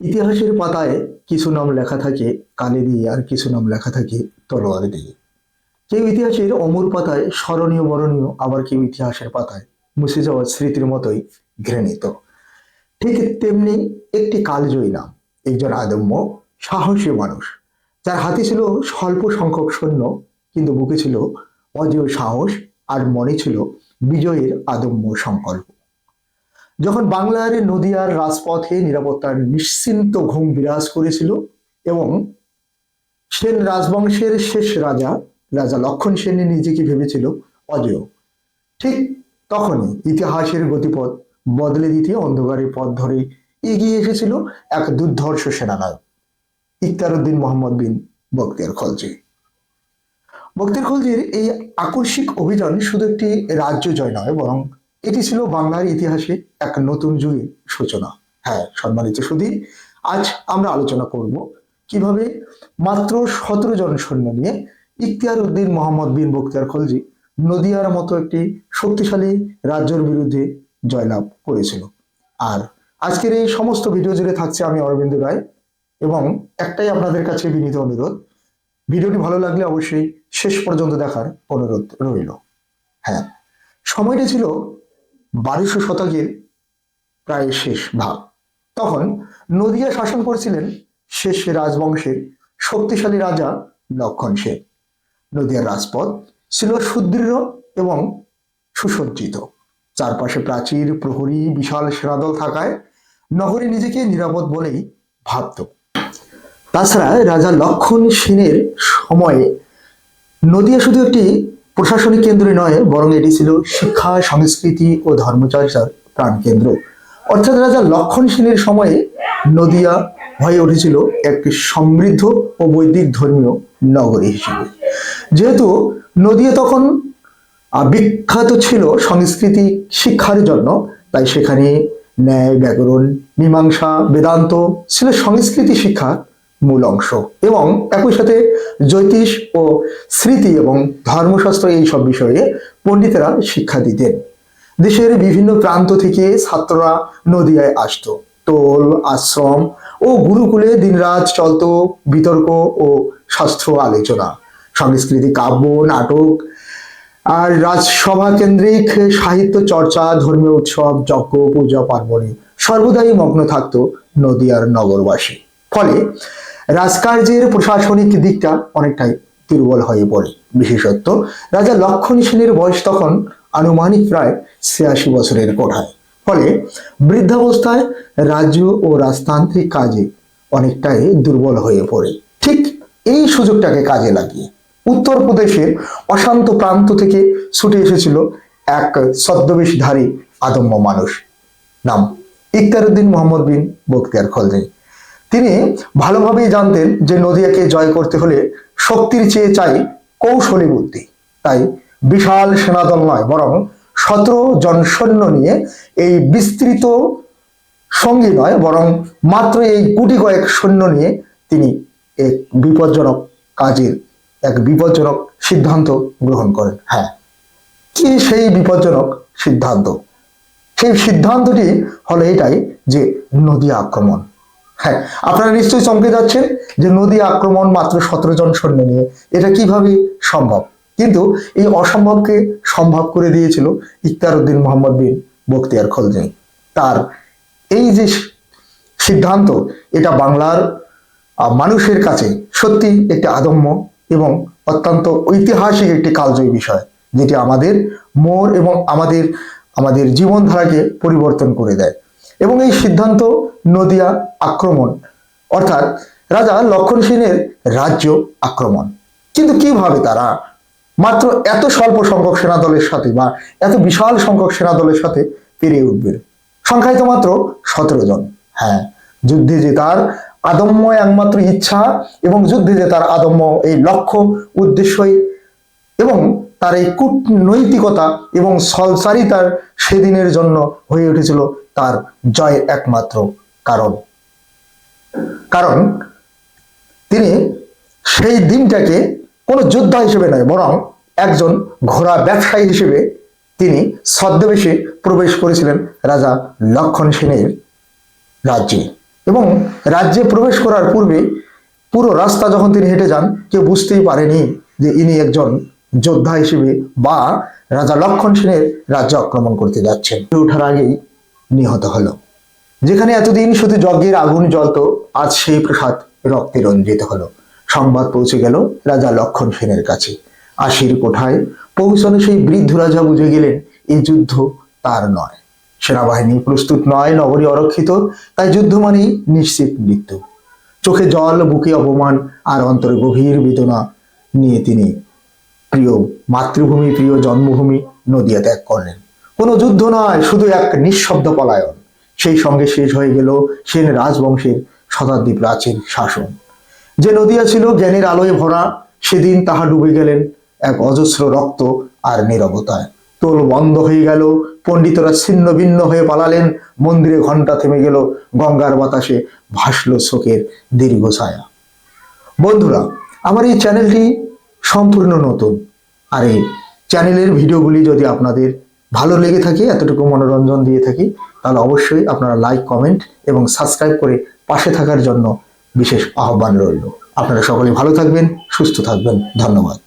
ইতিহাসের পাতায় কিছু নাম লেখা থাকে কালি দিয়ে, আর কিছু নাম লেখা থাকে তলোয়ার দিয়ে। কেউ ইতিহাসের অমর পাতায় স্মরণীয় বরণীয়, আবার কেউ ইতিহাসের পাতায় মুছে যাওয়া স্মৃতির মতোই ঘৃণিত। ঠিক তেমনি একটি কালজয়ী নাম, একজন আদম্য সাহসী মানুষ, যার হাতে ছিল স্বল্প সংখ্যক সৈন্য, কিন্তু বুকে ছিল অজেয় সাহস, আর মনে ছিল বিজয়ের আদম্য সংকল্প। যখন বাংলার নদিয়ার রাজপথে নিরাপত্তার নিশ্চিন্ত ঘুম বিরাজ করেছিল এবং সেন রাজবংশের শেষ রাজা রাজা লক্ষণ সেন নিজেকে ভেবেছিল অজেয়, ঠিক তখনই ইতিহাসের গতিপথ বদলে দিতে অন্ধকারের পথ ধরে এগিয়ে এসেছিল এক দুর্ধর্ষ সেনানায়ক, ইকতার উদ্দিন মোহাম্মদ বিন বখতিয়ার খলজি। বখতিয়ার খলজির এই আকস্মিক অভিযান শুধু একটি রাজ্য জয় নয়, বরং এটি ছিল বাংলার ইতিহাসে এক নতুন যুগের সূচনা। হ্যাঁ সম্মানিত সুধী, আজ আমরা আলোচনা করব কিভাবে মাত্র 17 জন সৈন্য নিয়ে ইখতিয়ার উদ্দিন মোহাম্মদ বিন বখতিয়ার খলজি নদিয়ার মতো একটি শক্তিশালী রাজ্যের বিরুদ্ধে জয়লাভ করেছিল। আর আজকের এই সমস্ত ভিডিও জুড়ে থাকছে আমি অরবিন্দ রায়, এবং একটাই আপনাদের কাছে বিনীত অনুরোধ, ভিডিওটি ভালো লাগলে অবশ্যই শেষ পর্যন্ত দেখার অনুরোধ রইল। হ্যাঁ, সময়টা ছিল 1200 শতকের প্রায় শেষ ভাগ। তখন নদিয়া শাসন করছিলেন শেষ রাজবংশের শক্তিশালী রাজা লক্ষণ সেন। নদিয়ার রাজপথ ছিল সুদৃঢ় এবং সুসজ্জিত, চারপাশে প্রাচীর, প্রহরী, বিশাল সেনাদল থাকায় নগরী নিজেকে নিরাপদ বলেই ভাবত। তাছাড়া রাজা লক্ষণ সেনের সময়ে নদিয়া শুধু একটি প্রশাসনিক কেন্দ্রই নয়, বরং এটি ছিল শিক্ষা, সংস্কৃতি ও ধর্মচর্চার প্রাণকেন্দ্র। অর্থাৎ রাজা লক্ষণ সেনের সময়ে নদিয়া হয়ে উঠেছিল একটি সমৃদ্ধ ও বৈদিক ধর্মীয় নগরী হিসেবে। যেহেতু নদিয়া তখন বিখ্যাত ছিল সংস্কৃতি শিক্ষার জন্য, তাই সেখানে ন্যায়, ব্যাকরণ, মীমাংসা, বেদান্ত ছিল সংস্কৃতি শিক্ষার মূল অংশ, এবং একই সাথে জ্যোতিষ ও স্মৃতি এবং ধর্মশাস্ত্র এই সব বিষয়ে পণ্ডিতেরা শিক্ষা দিতেন। দেশের বিভিন্ন প্রান্ত থেকে ছাত্ররা নদিয়ায় আসতো। টোল, আশ্রম ও গুরুকুলে দিনরাত চলত বিতর্ক ও শাস্ত্র আলোচনা। সংস্কৃতি, কাব্য, নাটক আর রাজসভা কেন্দ্রিক সাহিত্য চর্চা, ধর্মীয় উৎসব, যজ্ঞ, পূজা পার্বণে সর্বদাই মগ্ন থাকতো নদিয়ার নগরবাসী। ফলে রাজকার্যের প্রশাসনিক দিকটা অনেকটাই দুর্বল হয়ে পড়ে। বিশেষত রাজা লক্ষণ সেনের বয়স তখন আনুমানিক প্রায় 86 বছরের কোঠায়। ফলে বৃদ্ধাবস্থায় রাজ্য ও রাজতান্ত্রিক কাজে অনেকটাই দুর্বল হয়ে পড়ে। ঠিক এই সুযোগটাকে কাজে লাগিয়ে উত্তরপ্রদেশের অশান্ত প্রান্ত থেকে ছুটে এসেছিল এক ছদ্মবেশধারী আদম্য মানুষ, নাম ইখতিয়ার উদ্দিন মোহাম্মদ বিন বখতিয়ার খলজি। তিনি ভালোভাবেই জানতেন যে নদিয়াকে জয় করতে হলে শক্তির চেয়ে চাই কৌশলী বুদ্ধি। তাই বিশাল সেনাদল নয়, বরং 17 জন সৈন্য নিয়ে এই বিস্তৃত সঙ্গী নয়, বরং মাত্র এই গুটি কয়েক সৈন্য নিয়ে তিনি এক বিপজ্জনক কাজের এক বিপজ্জনক সিদ্ধান্ত গ্রহণ করেন। হ্যাঁ, কি সেই বিপজ্জনক সিদ্ধান্ত? সেই সিদ্ধান্তটি হলো এটাই যে নদিয়া আক্রমণ। হ্যাঁ, আপনারা নিশ্চয়ই চমকে যাচ্ছেন যে নদিয়া আক্রমণ মাত্র 17 জন সৈন্য নিয়ে, এটা কিভাবে সম্ভব? কিন্তু এই অসম্ভবকে সম্ভব করে দিয়েছিল ইখতিয়ার উদ্দিন মোহাম্মদ বিন বখতিয়ার খলজি। তার এই যে সিদ্ধান্ত, এটা বাংলার মানুষের কাছে সত্যি একটি আদম্য এবং অত্যন্ত ঐতিহাসিক একটি কালজয়ী বিষয়, যেটি আমাদের মোড় এবং আমাদের আমাদের জীবনধারাকে পরিবর্তন করে দেয়। এবং এই সিদ্ধান্ত নদিয়া আক্রমণ, অর্থাৎ রাজা লক্ষণ সেনের রাজ্য আক্রমণ। কিন্তু কিভাবে তারা মাত্র এত স্বল্প সংখ্যক সেনাদলের সাথে বা এত বিশাল সংখ্যক সেনাদলের সাথে পেরিয়ে উঠবে? সংখ্যায় তো মাত্র 17 জন। হ্যাঁ, যুদ্ধে জেতার আদম্য একমাত্র ইচ্ছা এবং যুদ্ধে জেতার আদম্য এই লক্ষ্য উদ্দেশ্যই এবং তার এই কূটনৈতিকতা এবং সলচারিতার সেদিনের জন্য হয়ে উঠেছিল তার জয়ের একমাত্র কারণ। কারণ তিনি সেই দিনটাকে কোনো যোদ্ধা হিসেবে নয়, বরং একজন ঘোড়া ব্যবসায়ী হিসেবে তিনি ছদ্মবেশে প্রবেশ করেছিলেন রাজা লক্ষণ সেনের রাজ্যে। এবং রাজ্যে প্রবেশ করার পূর্বে পুরো রাস্তা যখন তিনি হেঁটে যান কেউ বুঝতেই পারেনি যে ইনি একজন যোদ্ধা হিসেবে বা রাজা লক্ষণ সেনের রাজ্য আক্রমণ করতে যাচ্ছেন। ওঠার আগেই নিহত হলো। যেখানে এতদিন শুধু যজ্ঞের আগুন জ্বলত, আজ সেই প্রসাদ রক্তে রঞ্জিত হলো। সংবাদ পৌঁছে গেল রাজা লক্ষণ সেনের কাছে। আশির কোঠায় পৌঁছানো সেই বৃদ্ধ রাজা বুঝে গেলেন এই যুদ্ধ তার নয়, সেনাবাহিনী প্রস্তুত নয়, নগরী অরক্ষিত, তাই যুদ্ধ মানেই নিশ্চিত মৃত্যু। চোখে জল, বুকে অপমান আর অন্তরে গভীর বেদনা নিয়ে তিনি প্রিয় মাতৃভূমি, প্রিয় জন্মভূমি নদিয়া ত্যাগ করলেন। কোনো যুদ্ধ নয়, শুধু এক নিঃশব্দ পলায়ন। সেই সঙ্গে শেষ হয়ে গেল সেন রাজবংশের শতাব্দী প্রাচীন শাসন। যে নদিয়া ছিল জ্ঞানের আলোয় ভরা, সেদিন তাহা ডুবে গেলেন এক অজস্র রক্ত আর নীরবতায়। তোল বন্ধ হয়ে গেল, পণ্ডিতরা ছিন্ন ভিন্ন হয়ে পালালেন, মন্দিরে ঘণ্টা থেমে গেল, গঙ্গার বাতাসে ভাসল শোকের দীর্ঘ ছায়া। বন্ধুরা, আমার এই চ্যানেলটি সম্পূর্ণ নতুন, আর এই চ্যানেলের ভিডিওগুলি যদি আপনাদের ভালো লেগে থাকে, এতটুকু মনোরঞ্জন দিয়ে থাকি, তাহলে অবশ্যই আপনারা লাইক, কমেন্ট এবং সাবস্ক্রাইব করে পাশে থাকার জন্য বিশেষ আহ্বান রইল। আপনারা সকলে ভালো থাকবেন, সুস্থ থাকবেন। ধন্যবাদ।